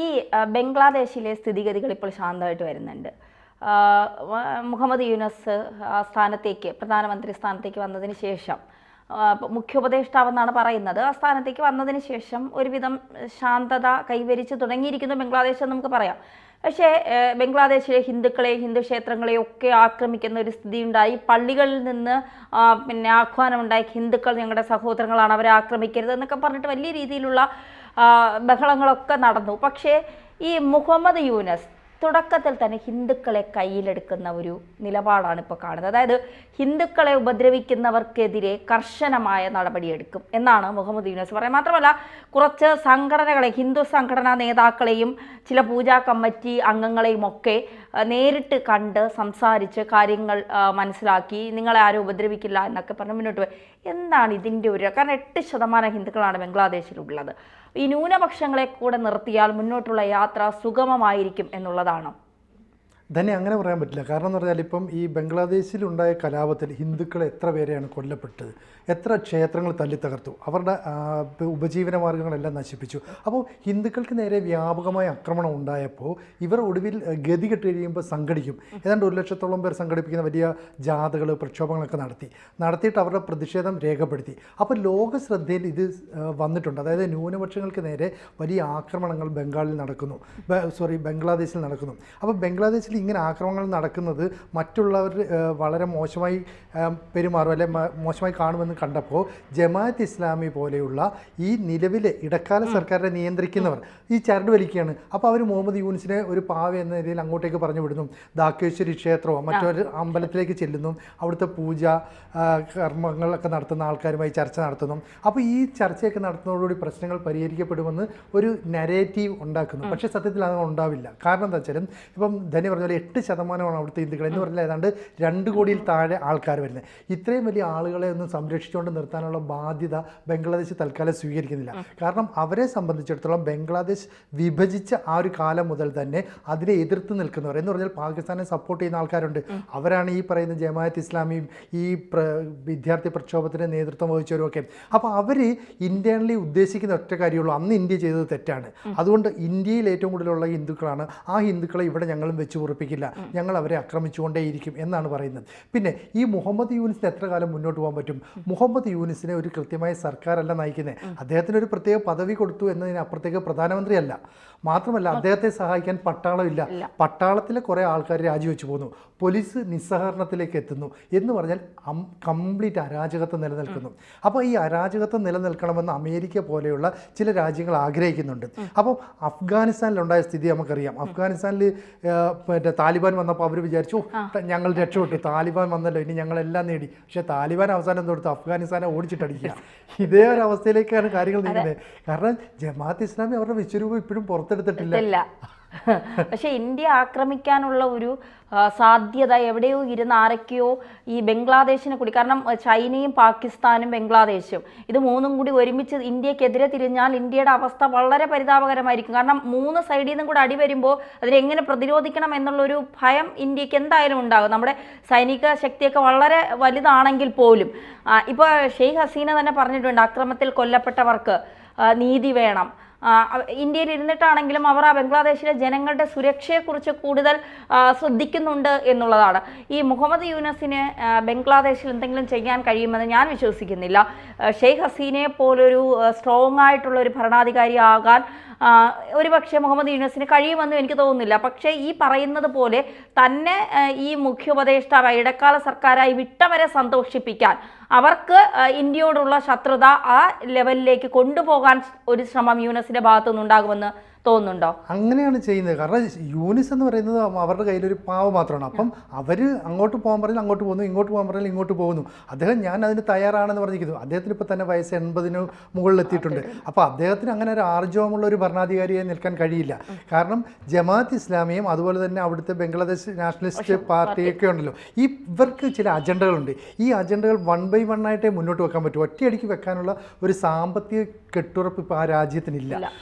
ഈ ബംഗ്ലാദേശിലെ സ്ഥിതിഗതികൾ ഇപ്പോൾ ശാന്തമായിട്ട് വരുന്നുണ്ട്. മുഹമ്മദ് യൂനസ് പ്രധാനമന്ത്രി സ്ഥാനത്തേക്ക് വന്നതിന് ശേഷം, മുഖ്യോപദേഷ്ടാവെന്നാണ് പറയുന്നത്, ആ സ്ഥാനത്തേക്ക് വന്നതിന് ശേഷം ഒരുവിധം ശാന്തത കൈവരിച്ച് തുടങ്ങിയിരിക്കുന്നു ബംഗ്ലാദേശ് എന്ന് നമുക്ക് പറയാം. പക്ഷേ ബംഗ്ലാദേശിലെ ഹിന്ദു ക്ഷേത്രങ്ങളെയും ഒക്കെ ആക്രമിക്കുന്ന ഒരു സ്ഥിതി ഉണ്ടായി. പള്ളികളിൽ നിന്ന് ആഹ്വാനമുണ്ടായി, ഹിന്ദുക്കൾ ഞങ്ങളുടെ സഹോദരങ്ങളാണ്, അവരെ ആക്രമിക്കരുത് എന്നൊക്കെ പറഞ്ഞിട്ട് വലിയ രീതിയിലുള്ള ബഹളങ്ങളൊക്കെ നടന്നു. പക്ഷേ ഈ മുഹമ്മദ് യൂനസ് തുടക്കത്തിൽ തന്നെ ഹിന്ദുക്കളെ കയ്യിലെടുക്കുന്ന ഒരു നിലപാടാണ് ഇപ്പോൾ കാണുന്നത്. അതായത് ഹിന്ദുക്കളെ ഉപദ്രവിക്കുന്നവർക്കെതിരെ കർശനമായ നടപടിയെടുക്കും എന്നാണ് മുഹമ്മദ് യൂനസ് പറയുന്നത്. മാത്രമല്ല, കുറച്ച് സംഘടനകളെ, ഹിന്ദു സംഘടനാ നേതാക്കളെയും ചില പൂജാ കമ്മിറ്റി അംഗങ്ങളെയും ഒക്കെ നേരിട്ട് കണ്ട് സംസാരിച്ച് കാര്യങ്ങൾ മനസ്സിലാക്കി, നിങ്ങളെ ആരും ഉപദ്രവിക്കില്ല എന്നൊക്കെ പറഞ്ഞ് മുന്നോട്ട് പോയി. എന്താണ് ഇതിൻ്റെ കാരണം 8% ഹിന്ദുക്കളാണ് ബംഗ്ലാദേശിലുള്ളത്. ഈ ന്യൂനപക്ഷങ്ങളെ കൂടെ നിർത്തിയാൽ മുന്നോട്ടുള്ള യാത്ര സുഗമമായിരിക്കും എന്നുള്ളതാണ്. തന്നെ അങ്ങനെ പറയാൻ പറ്റില്ല. കാരണം എന്ന് പറഞ്ഞാൽ ഇപ്പം ഈ ബംഗ്ലാദേശിലുണ്ടായ കലാപത്തിൽ ഹിന്ദുക്കൾ എത്ര പേരെയാണ് കൊല്ലപ്പെട്ടത്, എത്ര ക്ഷേത്രങ്ങൾ തല്ലിത്തകർത്തു, അവരുടെ ഉപജീവന മാർഗ്ഗങ്ങളെല്ലാം നശിപ്പിച്ചു. അപ്പോൾ ഹിന്ദുക്കൾക്ക് നേരെ വ്യാപകമായ ആക്രമണം ഉണ്ടായപ്പോൾ ഇവർ ഒടുവിൽ ഗതി കെട്ട് കഴിയുമ്പോൾ സംഘടിക്കും. ഏതാണ്ട് 1 ലക്ഷത്തോളം പേർ സംഘടിപ്പിക്കുന്ന വലിയ ജാഥകൾ, പ്രക്ഷോഭങ്ങളൊക്കെ നടത്തിയിട്ട് അവരുടെ പ്രതിഷേധം രേഖപ്പെടുത്തി. അപ്പോൾ ലോക ശ്രദ്ധയിൽ ഇത് വന്നിട്ടുണ്ട്. അതായത് ന്യൂനപക്ഷങ്ങൾക്ക് നേരെ വലിയ ആക്രമണങ്ങൾ ബംഗ്ലാദേശിൽ നടക്കുന്നു. അപ്പോൾ ബംഗ്ലാദേശിൽ ഇങ്ങനെ ആക്രമണങ്ങൾ നടക്കുന്നത് മറ്റുള്ളവർ വളരെ മോശമായി പെരുമാറും, അല്ലെ മോശമായി കാണുമെന്ന് കണ്ടപ്പോൾ ജമാഅത്ത് ഇസ്ലാമി പോലെയുള്ള ഈ നിലവിലെ ഇടക്കാല സർക്കാരിനെ നിയന്ത്രിക്കുന്നവർ ഈ ചരട് വലിക്കുകയാണ്. അപ്പോൾ അവർ മുഹമ്മദ് യൂനസിനെ ഒരു പാവ എന്ന രീതിയിൽ അങ്ങോട്ടേക്ക് പറഞ്ഞു വിടുന്നു. ധാക്കേശ്വരി ക്ഷേത്രമോ മറ്റൊരു അമ്പലത്തിലേക്ക് ചെല്ലുന്നു, അവിടുത്തെ പൂജ കർമ്മങ്ങളൊക്കെ നടത്തുന്ന ആൾക്കാരുമായി ചർച്ച നടത്തുന്നു. അപ്പോൾ ഈ ചർച്ചയൊക്കെ നടത്തുന്നതോടുകൂടി പ്രശ്നങ്ങൾ പരിഹരിക്കപ്പെടുമെന്ന് ഒരു നരേറ്റീവ് ഉണ്ടാക്കുന്നു. പക്ഷേ സത്യത്തിൽ അത് ഉണ്ടാവില്ല. കാരണം എന്താ വെച്ചാലും ഇപ്പം ധനി പറഞ്ഞ പോലെ 8% അവിടുത്തെ ഹിന്ദുക്കൾ എന്ന് പറഞ്ഞാൽ ഏതാണ്ട് 2 കോടിയിൽ താഴെ ആൾക്കാർ വരുന്നത്. ഇത്രയും വലിയ ആളുകളെ ഒന്നും സംരക്ഷിച്ചുകൊണ്ട് നിർത്താനുള്ള ബാധ്യത ബംഗ്ലാദേശ് തൽക്കാലം സ്വീകരിക്കുന്നില്ല. കാരണം അവരെ സംബന്ധിച്ചിടത്തോളം ബംഗ്ലാദേശ് വിഭജിച്ച ആ ഒരു കാലം മുതൽ തന്നെ അതിനെ എതിർത്ത് നിൽക്കുന്നവർ എന്ന് പറഞ്ഞാൽ പാകിസ്ഥാനെ സപ്പോർട്ട് ചെയ്യുന്ന ആൾക്കാരുണ്ട്. അവരാണ് ഈ പറയുന്ന ജമാഅത്ത് ഇസ്ലാമിയും ഈ വിദ്യാർത്ഥി പ്രക്ഷോഭത്തിന് നേതൃത്വം വഹിച്ചവരുമൊക്കെ. അപ്പോൾ അവർ ഇന്റേണലി ഉദ്ദേശിക്കുന്ന ഒറ്റ കാര്യമുള്ളൂ, അന്ന് ഇന്ത്യ ചെയ്തത് തെറ്റാണ്, അതുകൊണ്ട് ഇന്ത്യയിൽ ഏറ്റവും കൂടുതലുള്ള ഹിന്ദുക്കളാണ്, ആ ഹിന്ദുക്കളെ ഇവിടെ ഞങ്ങളും വെച്ച് ഉറപ്പിക്കില്ല, ഞങ്ങൾ അവരെ ആക്രമിച്ചുകൊണ്ടേയിരിക്കും എന്നാണ് പറയുന്നത്. പിന്നെ ഈ മുഹമ്മദ് യൂനസിന് എത്ര കാലം മുന്നോട്ട് പോകാൻ പറ്റും? മുഹമ്മദ് യൂനസിനെ ഒരു കൃത്യമായ സർക്കാരല്ല നയിക്കുന്നത്. അദ്ദേഹത്തിന് ഒരു പ്രത്യേക പദവി കൊടുത്തു എന്നതിനപ്പുറത്തേക്ക് പ്രധാനമന്ത്രിയല്ല. മാത്രമല്ല അദ്ദേഹത്തെ സഹായിക്കാൻ പട്ടാളമില്ല. പട്ടാളത്തിലെ കുറേ ആൾക്കാർ രാജിവെച്ച് പോകുന്നു, പോലീസ് നിസ്സഹകരണത്തിലേക്ക് എത്തുന്നു എന്ന് പറഞ്ഞാൽ കംപ്ലീറ്റ് അരാജകത്വം നിലനിൽക്കുന്നു. അപ്പോൾ ഈ അരാജകത്വം നിലനിൽക്കണമെന്ന് അമേരിക്ക പോലെയുള്ള ചില രാജ്യങ്ങൾ ആഗ്രഹിക്കുന്നുണ്ട്. അപ്പം അഫ്ഗാനിസ്ഥാനിലുണ്ടായ സ്ഥിതി നമുക്കറിയാം. അഫ്ഗാനിസ്ഥാനിൽ താലിബാൻ വന്നപ്പോൾ അവർ വിചാരിച്ചു ഞങ്ങൾ രക്ഷപ്പെട്ടു, താലിബാൻ വന്നല്ലോ, ഇനി ഞങ്ങളെല്ലാം നേടി. പക്ഷേ താലിബാൻ അവസാനം കൊടുത്ത് അഫ്ഗാനിസ്ഥാനെ ഓടിച്ചിട്ടടിക്കുക. ഇതേ ഒരു അവസ്ഥയിലേക്കാണ് കാര്യങ്ങൾ നീങ്ങുന്നത്. കാരണം ജമാഅത്ത് ഇസ്ലാമി അവരുടെ വിശ്വരൂപം ഇപ്പോഴും പുറത്തെടുത്തിട്ടില്ല. പക്ഷെ ഇന്ത്യ ആക്രമിക്കാനുള്ള ഒരു സാധ്യത എവിടെയോ ഇരുന്ന് ആരൊക്കെയോ ഈ ബംഗ്ലാദേശിനെ കൂടി, കാരണം ചൈനയും പാകിസ്ഥാനും ബംഗ്ലാദേശും ഇത് മൂന്നും കൂടി ഒരുമിച്ച് ഇന്ത്യക്കെതിരെ തിരിഞ്ഞാൽ ഇന്ത്യയുടെ അവസ്ഥ വളരെ പരിതാപകരമായിരിക്കും. കാരണം 3 സൈഡിൽ നിന്നും കൂടെ അടി വരുമ്പോൾ അതിനെങ്ങനെ പ്രതിരോധിക്കണം എന്നുള്ളൊരു ഭയം ഇന്ത്യക്ക് എന്തായാലും ഉണ്ടാകും. നമ്മുടെ സൈനിക ശക്തിയൊക്കെ വളരെ വലുതാണെങ്കിൽ പോലും ഇപ്പോൾ ഷെയ്ഖ് ഹസീന തന്നെ പറഞ്ഞിട്ടുണ്ട്, അക്രമത്തിൽ കൊല്ലപ്പെട്ടവർക്ക് നീതി വേണം. ഇന്ത്യയിൽ ഇരുന്നിട്ടാണെങ്കിലും അവർ ആ ബംഗ്ലാദേശിലെ ജനങ്ങളുടെ സുരക്ഷയെക്കുറിച്ച് കൂടുതൽ ശ്രദ്ധിക്കുന്നുണ്ട് എന്നുള്ളതാണ്. ഈ മുഹമ്മദ് യൂനസിന് ബംഗ്ലാദേശിൽ എന്തെങ്കിലും ചെയ്യാൻ കഴിയുമെന്ന് ഞാൻ വിശ്വസിക്കുന്നില്ല. ഷെയ്ഖ് ഹസീനയെ പോലൊരു സ്ട്രോങ് ആയിട്ടുള്ള ഒരു ഭരണാധികാരി ആകാൻ ഒരുപക്ഷെ മുഹമ്മദ് യൂനസിന് കഴിയുമെന്നും എനിക്ക് തോന്നുന്നില്ല. പക്ഷേ ഈ പറയുന്നത് പോലെ തന്നെ ഈ മുഖ്യോപദേഷ്ടാവ് ഇടക്കാല സർക്കാരായി വിട്ടവരെ സന്തോഷിപ്പിക്കാൻ, അവർക്ക് ഇന്ത്യയോടുള്ള ശത്രുത ആ ലെവലിലേക്ക് കൊണ്ടുപോകാൻ ഒരു ശ്രമം യൂനസിന്റെ ഭാഗത്തുനിന്നുണ്ടാകുമെന്ന് തോന്നുന്നുണ്ടോ? അങ്ങനെയാണ് ചെയ്യുന്നത്. കാരണം യൂനിസ് എന്ന് പറയുന്നത് അവരുടെ കയ്യിലൊരു പാവ മാത്രമാണ്. അപ്പം അവർ അങ്ങോട്ട് പോകാൻ പറഞ്ഞാൽ അങ്ങോട്ട് പോകുന്നു, ഇങ്ങോട്ട് പോകാൻ പറഞ്ഞാൽ ഇങ്ങോട്ട് പോകുന്നു. അദ്ദേഹം ഞാൻ അതിന് തയ്യാറാണെന്ന് പറഞ്ഞിരിക്കുന്നു. അദ്ദേഹത്തിന് ഇപ്പോൾ തന്നെ വയസ്സ് 80 മുകളിലെത്തിയിട്ടുണ്ട്. അപ്പോൾ അദ്ദേഹത്തിന് അങ്ങനെ ഒരു ആർജവമുള്ള ഒരു ഭരണാധികാരിയെ നിൽക്കാൻ കഴിയില്ല. കാരണം ജമാഅത്ത് ഇസ്ലാമിയും അതുപോലെ തന്നെ അവിടുത്തെ ബംഗ്ലാദേശ് നാഷണലിസ്റ്റ് പാർട്ടിയൊക്കെ ഉണ്ടല്ലോ, ഇവർക്ക് ചില അജണ്ടകളുണ്ട്. ഈ അജണ്ടകൾ 1 by 1 ആയിട്ടേ മുന്നോട്ട് വെക്കാൻ പറ്റൂ. ഒറ്റയടിക്ക് വെക്കാനുള്ള ഒരു സാമ്പത്തിക കെട്ടുറപ്പ് ഇപ്പോൾ ആ രാജ്യത്തിനില്ല.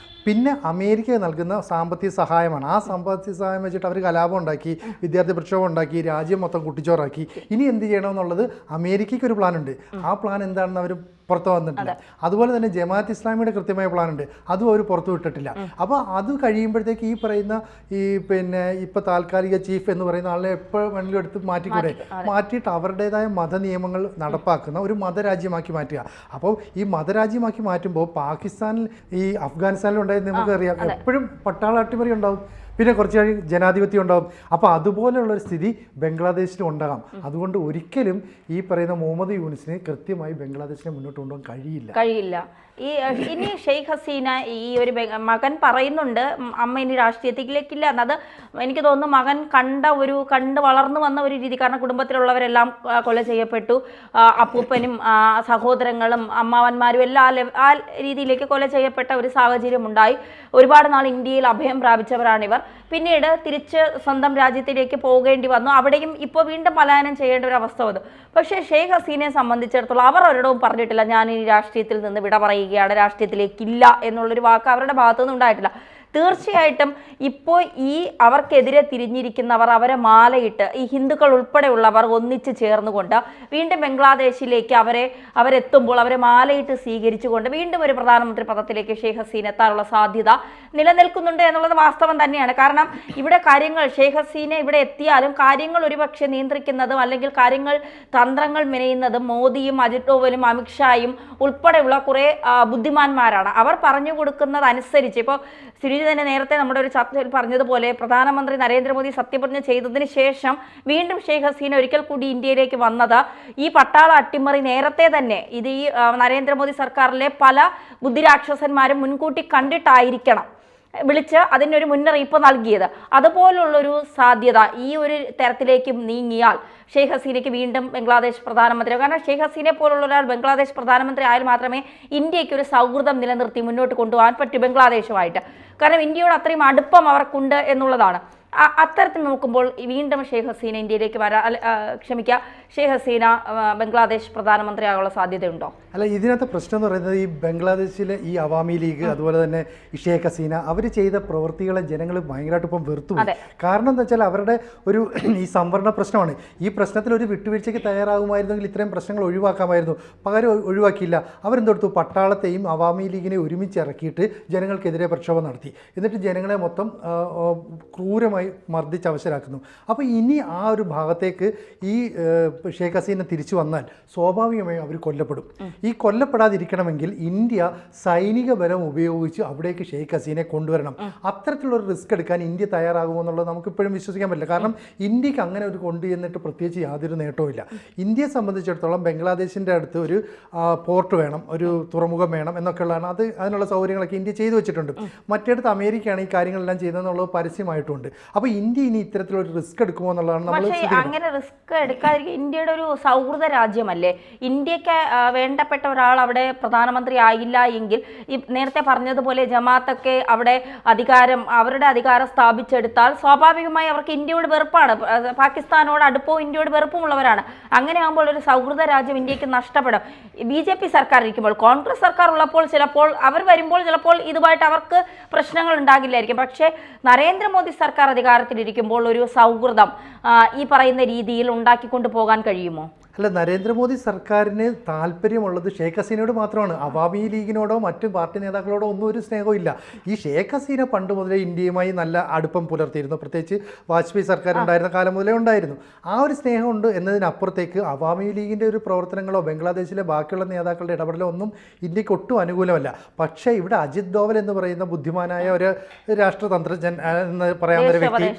പിന്നെ അമേരിക്ക നൽകുന്ന സാമ്പത്തിക സഹായമാണ്. ആ സാമ്പത്തിക സഹായം വെച്ചിട്ട് അവർ കലാപം ഉണ്ടാക്കി, വിദ്യാർത്ഥി പ്രക്ഷോഭം ഉണ്ടാക്കി, രാജ്യം മൊത്തം കുട്ടിച്ചോറാക്കി. ഇനി എന്ത് ചെയ്യണമെന്നുള്ളത് അമേരിക്കയ്ക്ക് ഒരു പ്ലാനുണ്ട്. ആ പ്ലാൻ എന്താണെന്ന് അവർ പുറത്തു വന്നിട്ടില്ല. അതുപോലെ തന്നെ ജമാഅത്ത് ഇസ്ലാമിയുടെ കൃത്യമായ പ്ലാൻ ഉണ്ട്, അതും അവർ പുറത്തു വിട്ടിട്ടില്ല. അപ്പോൾ അത് കഴിയുമ്പോഴത്തേക്ക് ഈ പറയുന്ന ഇപ്പൊ താൽക്കാലിക ചീഫ് എന്ന് പറയുന്ന ആളെ എപ്പോൾ വേണമെങ്കിലും എടുത്ത് മാറ്റിയിട്ട് അവരുടേതായ മത നിയമങ്ങൾ നടപ്പാക്കുന്ന ഒരു മതരാജ്യമാക്കി മാറ്റുക. അപ്പോൾ ഈ മതരാജ്യമാക്കി മാറ്റുമ്പോൾ പാകിസ്ഥാനിൽ ഈ അഫ്ഗാനിസ്ഥാനിൽ ഉണ്ടായത് നമുക്കറിയാം, എപ്പോഴും പട്ടാള അട്ടിമറി ഉണ്ടാവും, പിന്നെ കുറച്ച് കഴിഞ്ഞ് ജനാധിപത്യം ഉണ്ടാകും. അപ്പോൾ അതുപോലെയുള്ളൊരു സ്ഥിതി ബംഗ്ലാദേശിലും ഉണ്ടാകാം. അതുകൊണ്ട് ഒരിക്കലും ഈ പറയുന്ന മുഹമ്മദ് യൂനിസിന് കൃത്യമായി ബംഗ്ലാദേശിനെ മുന്നോട്ട് കൊണ്ടുപോകാൻ കഴിയില്ല. ഇനി ഷെയ്ഖ് ഹസീന ഈ ഒരു മകൻ പറയുന്നുണ്ട് അമ്മ ഇനി രാഷ്ട്രീയത്തിലേക്കില്ല എന്നത്. എനിക്ക് തോന്നുന്നു മകൻ കണ്ട് വളർന്നു വന്ന ഒരു രീതി, കാരണം കുടുംബത്തിലുള്ളവരെല്ലാം കൊല ചെയ്യപ്പെട്ടു, അപ്പൂപ്പനും സഹോദരങ്ങളും അമ്മാവന്മാരും എല്ലാം ആ രീതിയിലേക്ക് കൊല ചെയ്യപ്പെട്ട ഒരു സാഹചര്യം ഉണ്ടായി. ഒരുപാട് നാൾ ഇന്ത്യയിൽ അഭയം പ്രാപിച്ചവരാണിവർ. പിന്നീട് തിരിച്ച് സ്വന്തം രാജ്യത്തിലേക്ക് പോകേണ്ടി വന്നു. അവിടെയും ഇപ്പോൾ വീണ്ടും പലായനം ചെയ്യേണ്ട ഒരു അവസ്ഥ വന്നു. പക്ഷേ ഷെയ്ഖ് ഹസീനയെ സംബന്ധിച്ചിടത്തോളം അവർ ഒരിടവും പറഞ്ഞിട്ടില്ല ഞാൻ ഈ രാഷ്ട്രീയത്തിൽ നിന്ന് വിട പറയുകയാണ്, രാഷ്ട്രീയത്തിലേക്കില്ല എന്നുള്ളൊരു വാക്ക് അവരുടെ ഭാഗത്തുനിന്ന് ഉണ്ടായിട്ടില്ല. തീർച്ചയായിട്ടും ഇപ്പോൾ ഈ അവർക്കെതിരെ തിരിഞ്ഞിരിക്കുന്നവർ അവരെ മാലയിട്ട്, ഈ ഹിന്ദുക്കൾ ഉൾപ്പെടെയുള്ളവർ ഒന്നിച്ച് ചേർന്നുകൊണ്ട് വീണ്ടും ബംഗ്ലാദേശിലേക്ക് അവരെത്തുമ്പോൾ അവരെ മാലയിട്ട് സ്വീകരിച്ചുകൊണ്ട് വീണ്ടും ഒരു പ്രധാനമന്ത്രി പദത്തിലേക്ക് ഷെയ്ഖ് ഹസീന എത്താനുള്ള സാധ്യത നിലനിൽക്കുന്നുണ്ട് എന്നുള്ളത് വാസ്തവം തന്നെയാണ്. കാരണം ഇവിടെ കാര്യങ്ങൾ ഷെയ്ഖ് ഹസീന ഇവിടെ എത്തിയാലും കാര്യങ്ങൾ ഒരുപക്ഷെ നിയന്ത്രിക്കുന്നതും അല്ലെങ്കിൽ തന്ത്രങ്ങൾ മെനയുന്നതും മോദിയും അജിത് ഡോവലും അമിത്ഷായും ഉൾപ്പെടെയുള്ള കുറേ ബുദ്ധിമാന്മാരാണ്. അവർ പറഞ്ഞു കൊടുക്കുന്നതനുസരിച്ച് ഇപ്പോൾ തന്നെ നേരത്തെ നമ്മുടെ ഒരു ചർച്ചയിൽ പറഞ്ഞതുപോലെ പ്രധാനമന്ത്രി നരേന്ദ്രമോദി സത്യപ്രതിജ്ഞ ചെയ്തതിന് ശേഷം വീണ്ടും ഷെയ്ഖ് ഹസീന ഒരിക്കൽ കൂടി ഇന്ത്യയിലേക്ക് വന്നത് ഈ പട്ടാള അട്ടിമറി നേരത്തെ തന്നെ ഇത് ഈ നരേന്ദ്രമോദി സർക്കാരിലെ പല ബുദ്ധിരാക്ഷസന്മാരും മുൻകൂട്ടി കണ്ടിട്ടായിരിക്കണം വിളിച്ച് അതിനൊരു മുന്നറിയിപ്പ് നൽകിയത്. അതുപോലുള്ളൊരു സാധ്യത ഈ ഒരു തരത്തിലേക്ക് നീങ്ങിയാൽ ഷെയ്ഖ് ഹസീനയ്ക്ക് വീണ്ടും ബംഗ്ലാദേശ് പ്രധാനമന്ത്രി, കാരണം ഷെയ്ഖ് ഹസീനയെ പോലുള്ള ഒരാൾ ബംഗ്ലാദേശ് പ്രധാനമന്ത്രി ആയാൽ മാത്രമേ ഇന്ത്യയ്ക്ക് ഒരു സൗഹൃദം നിലനിർത്തി മുന്നോട്ട് കൊണ്ടുപോകാൻ പറ്റൂ ബംഗ്ലാദേശുമായിട്ട്. കാരണം ഇന്ത്യയോട് അത്രയും അടുപ്പം അവർക്കുണ്ട് എന്നുള്ളതാണ്. അത്തരത്തിൽ നോക്കുമ്പോൾ വീണ്ടും ഷെയ്ഖ് ഹസീന ഇന്ത്യയിലേക്ക് ഷെയ്ഖ് ഹസീന ബംഗ്ലാദേശ് പ്രധാനമന്ത്രിയാകാനുള്ള സാധ്യതയുണ്ടോ? അല്ല, ഇതിനകത്ത് പ്രശ്നം എന്ന് പറയുന്നത് ഈ ബംഗ്ലാദേശിലെ ഈ അവാമി ലീഗ് അതുപോലെ തന്നെ ഈ ഷെയ്ഖ് ഹസീന അവർ ചെയ്ത പ്രവൃത്തികളെ ജനങ്ങൾ ഭയങ്കരമായിട്ട് ഇപ്പം വെറുത്തുപോയി. കാരണം എന്താ വെച്ചാൽ അവരുടെ ഒരു ഈ സംവരണ പ്രശ്നമാണ്. ഈ പ്രശ്നത്തിൽ ഒരു വിട്ടുവീഴ്ചയ്ക്ക് തയ്യാറാകുമായിരുന്നെങ്കിൽ ഇത്രയും പ്രശ്നങ്ങൾ ഒഴിവാക്കാമായിരുന്നു. പകരം ഒഴിവാക്കിയില്ല. അവരെന്തെടുത്തു, പട്ടാളത്തെയും അവാമി ലീഗിനെ ഒരുമിച്ച് ഇറക്കിയിട്ട് ജനങ്ങൾക്കെതിരെ പ്രക്ഷോഭം നടത്തി. എന്നിട്ട് ജനങ്ങളെ മൊത്തം ക്രൂരമായി മർദ്ദിച്ച് അവശരാക്കുന്നു. അപ്പോൾ ഇനി ആ ഒരു ഭാഗത്തേക്ക് ഈ ഷെയ്ഖ് ഹസീന തിരിച്ചു വന്നാൽ സ്വാഭാവികമായും അവർ കൊല്ലപ്പെടും. ഈ കൊല്ലപ്പെടാതിരിക്കണമെങ്കിൽ ഇന്ത്യ സൈനിക ബലം ഉപയോഗിച്ച് അവിടേക്ക് ഷെയ്ഖ് ഹസീനെ കൊണ്ടുവരണം. അത്തരത്തിലുള്ളൊരു റിസ്ക് എടുക്കാൻ ഇന്ത്യ തയ്യാറാകുമോ എന്നുള്ളത് നമുക്കിപ്പോഴും വിശ്വസിക്കാൻ പറ്റില്ല. കാരണം ഇന്ത്യക്ക് അങ്ങനെ ഒരു കൊണ്ടുചെന്നിട്ട് പ്രത്യേകിച്ച് യാതൊരു നേട്ടവുമില്ല. ഇന്ത്യയെ സംബന്ധിച്ചിടത്തോളം ബംഗ്ലാദേശിൻ്റെ അടുത്ത് ഒരു പോർട്ട് വേണം, ഒരു തുറമുഖം വേണം എന്നൊക്കെയുള്ളതാണ്. അതിനുള്ള സൗകര്യങ്ങളൊക്കെ ഇന്ത്യ ചെയ്തു വെച്ചിട്ടുണ്ട്. മറ്റേടത്ത് അമേരിക്കയാണ് ഈ കാര്യങ്ങളെല്ലാം ചെയ്തതെന്നുള്ളത് പരസ്യമായിട്ടുണ്ട്. അപ്പോൾ ഇന്ത്യ ഇനി ഇത്തരത്തിലൊരു റിസ്ക് എടുക്കുമോ എന്നുള്ളതാണ് നമ്മൾ. അങ്ങനെ റിസ്ക് എടുക്കാതിരിക്കും. ഇന്ത്യയുടെ ഒരു സൗഹൃദ രാജ്യമല്ലേ. ഇന്ത്യക്ക് വേണ്ടപ്പെട്ട ഒരാൾ അവിടെ പ്രധാനമന്ത്രി ആയില്ല എങ്കിൽ ഈ നേരത്തെ പറഞ്ഞതുപോലെ ജമാഅത്തൊക്കെ അവിടെ അവരുടെ അധികാരം സ്ഥാപിച്ചെടുത്താൽ സ്വാഭാവികമായി അവർക്ക് ഇന്ത്യയോട് വെറുപ്പാണ്. പാകിസ്ഥാനോട് അടുപ്പവും ഇന്ത്യയോട് വെറുപ്പുമുള്ളവരാണ്. അങ്ങനെ ആകുമ്പോൾ ഒരു സൗഹൃദ രാജ്യം ഇന്ത്യക്ക് നഷ്ടപ്പെടും. BJP സർക്കാർ ഇരിക്കുമ്പോൾ, കോൺഗ്രസ് സർക്കാർ ഉള്ളപ്പോൾ ചിലപ്പോൾ അവർ വരുമ്പോൾ ചിലപ്പോൾ ഇതുമായിട്ട് അവർക്ക് പ്രശ്നങ്ങൾ ഉണ്ടാകില്ലായിരിക്കും. പക്ഷേ നരേന്ദ്രമോദി സർക്കാർ അധികാരത്തിലിരിക്കുമ്പോൾ ഒരു സൗഹൃദം ഈ പറയുന്ന രീതിയിൽ ഉണ്ടാക്കിക്കൊണ്ടു പോകാൻ കഴിയുമോ? അല്ല, നരേന്ദ്രമോദി സർക്കാരിന് താല്പര്യമുള്ളത് ഷെയ്ഖ് ഹസീനയോട് മാത്രമാണ്. അവാമി ലീഗിനോടോ മറ്റു പാർട്ടി നേതാക്കളോടോ ഒന്നും ഒരു സ്നേഹവും ഇല്ല. ഈ ഷെയ്ഖ് ഹസീന പണ്ട് മുതലേ ഇന്ത്യയുമായി നല്ല അടുപ്പം പുലർത്തിയിരുന്നു. പ്രത്യേകിച്ച് വാജ്പേയി സർക്കാർ ഉണ്ടായിരുന്ന കാലം മുതലേ ഉണ്ടായിരുന്നു. ആ ഒരു സ്നേഹമുണ്ട് എന്നതിനപ്പുറത്തേക്ക് അവാമി ലീഗിൻ്റെ ഒരു പ്രവർത്തനങ്ങളോ ബംഗ്ലാദേശിലെ ബാക്കിയുള്ള നേതാക്കളുടെ ഇടപെടലോ ഒന്നും ഇന്ത്യക്ക് ഒട്ടും അനുകൂലമല്ല. പക്ഷേ ഇവിടെ അജിത് ഡോവൽ എന്ന് പറയുന്ന ബുദ്ധിമാനായ ഒരു രാഷ്ട്രതന്ത്രജ്ഞൻ എന്ന് പറയാവുന്ന ഒരു വ്യക്തി,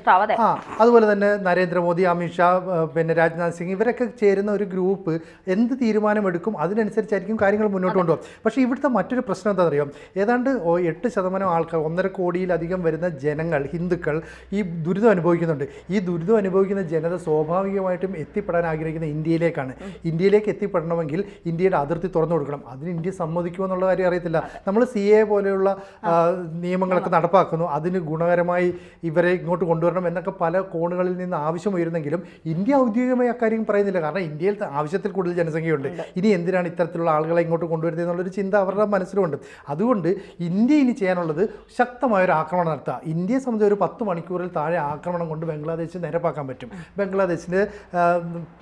അതുപോലെ തന്നെ നരേന്ദ്രമോദി, അമിത്ഷാ, പിന്നെ രാജ്നാഥ് സിംഗ്, ഇവരൊക്കെ ചേരുന്ന ഒരു ഗ്രൂപ്പ് എന്ത് തീരുമാനമെടുക്കും അതിനനുസരിച്ചായിരിക്കും കാര്യങ്ങൾ മുന്നോട്ട് കൊണ്ടുപോകും. പക്ഷേ ഇവിടുത്തെ മറ്റൊരു പ്രശ്നം എന്താ അറിയാം, ഏതാണ്ട് 8% ആൾക്കാർ, 1.5 കോടിയിലധികം വരുന്ന ജനങ്ങൾ, ഹിന്ദുക്കൾ ഈ ദുരിതം അനുഭവിക്കുന്നുണ്ട്. ഈ ദുരിതം അനുഭവിക്കുന്ന ജനത സ്വാഭാവികമായിട്ടും എത്തിപ്പെടാൻ ആഗ്രഹിക്കുന്ന ഇന്ത്യയിലേക്കാണ്. ഇന്ത്യയിലേക്ക് എത്തിപ്പെടണമെങ്കിൽ ഇന്ത്യയുടെ അതിർത്തി തുറന്നു കൊടുക്കണം. അതിന് ഇന്ത്യ സമ്മതിക്കുമോ എന്നുള്ള കാര്യം അറിയത്തില്ല. നമ്മൾ CA പോലെയുള്ള നിയമങ്ങളൊക്കെ നടപ്പാക്കുന്നു, അതിന് ഗുണകരമായി ഇവരെ ഇങ്ങോട്ട് കൊണ്ടുവരണം എന്നൊക്കെ പല കോണുകളിൽ നിന്ന് ആവശ്യം ഉയരുന്നെങ്കിലും ഇന്ത്യ ഔദ്യോഗികമായി അക്കാര്യം പറയുന്നില്ല. കാരണം ഇന്ത്യയിൽ ആവശ്യത്തിൽ കൂടുതൽ ജനസംഖ്യയുണ്ട്, ഇനി എന്തിനാണ് ഇത്തരത്തിലുള്ള ആളുകളെ ഇങ്ങോട്ട് കൊണ്ടുവരുന്നത് എന്നുള്ളൊരു ചിന്ത അവരുടെ മനസ്സിലുണ്ട്. അതുകൊണ്ട് ഇന്ത്യ ഇനി ചെയ്യാനുള്ളത് ശക്തമായൊരു ആക്രമണം നടത്തുക. ഇന്ത്യയെ സംബന്ധിച്ച് ഒരു 10 മണിക്കൂറിൽ താഴെ ആക്രമണം കൊണ്ട് ബംഗ്ലാദേശ് നിരപ്പാക്കാൻ പറ്റും. ബംഗ്ലാദേശിൻ്റെ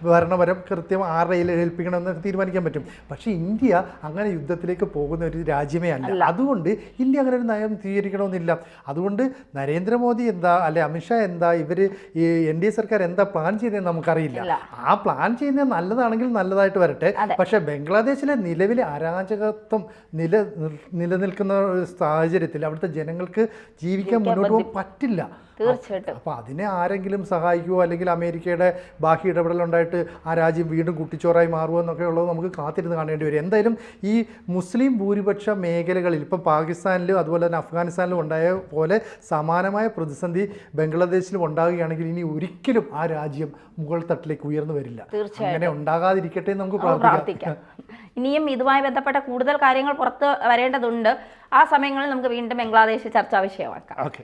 ഭരണപരം കൃത്യം ആരുടെ ഏൽപ്പിക്കണമെന്ന് തീരുമാനിക്കാൻ പറ്റും. പക്ഷേ ഇന്ത്യ അങ്ങനെ യുദ്ധത്തിലേക്ക് പോകുന്ന ഒരു രാജ്യമേ അല്ല. അതുകൊണ്ട് ഇന്ത്യ അങ്ങനെ ഒരു നയം സ്വീകരിക്കണമെന്നില്ല. അതുകൊണ്ട് നരേന്ദ്രമോദി എന്താ, അല്ലെ അമിത്ഷാ എന്താ, ഇവർ ഈ NDA സർക്കാർ എന്താ പ്ലാൻ ചെയ്തതെന്ന് നമുക്കറിയില്ല. ആ പ്ലാൻ ചെയ്യുന്നത് നല്ലതാണെങ്കിൽ നല്ലതായിട്ട് വരട്ടെ. പക്ഷേ ബംഗ്ലാദേശിലെ നിലവിലെ അരാജകത്വം നിലനിൽക്കുന്ന ഒരു സാഹചര്യത്തിൽ അവിടുത്തെ ജനങ്ങൾക്ക് ജീവിക്കാൻ മുന്നോട്ട് പോകാൻ പറ്റില്ല. തീർച്ചയായിട്ടും. അപ്പോൾ അതിനെ ആരെങ്കിലും സഹായിക്കുമോ അല്ലെങ്കിൽ അമേരിക്കയുടെ ബാക്കി ഇടപെടലുണ്ടായിട്ട് ആ രാജ്യം വീണ്ടും കുട്ടിച്ചോറായി മാറുമോ എന്നൊക്കെ ഉള്ളത് നമുക്ക് കാത്തിരുന്ന് കാണേണ്ടി വരും. എന്തായാലും ഈ മുസ്ലിം ഭൂരിപക്ഷ മേഖലകളിൽ ഇപ്പം പാകിസ്ഥാനിലും അതുപോലെ തന്നെ അഫ്ഗാനിസ്ഥാനിലും ഉണ്ടായ പോലെ സമാനമായ പ്രതിസന്ധി ബംഗ്ലാദേശിലും ഉണ്ടാകുകയാണെങ്കിൽ ഇനി ഒരിക്കലും ആ രാജ്യം മുകൾ തട്ടിലേക്ക് ഉയർന്നു വരില്ല. അങ്ങനെ ഉണ്ടാകാതിരിക്കട്ടെ എന്ന് നമുക്ക് പ്രാർത്ഥിക്കാം. ഇനിയും ഇതുമായി ബന്ധപ്പെട്ട കൂടുതൽ കാര്യങ്ങൾ പുറത്ത് വരേണ്ടതുണ്ട്. ആ സമയങ്ങളിൽ നമുക്ക് വീണ്ടും ബംഗ്ലാദേശ് ചർച്ചാ വിഷയമാക്കാം. ഓക്കെ.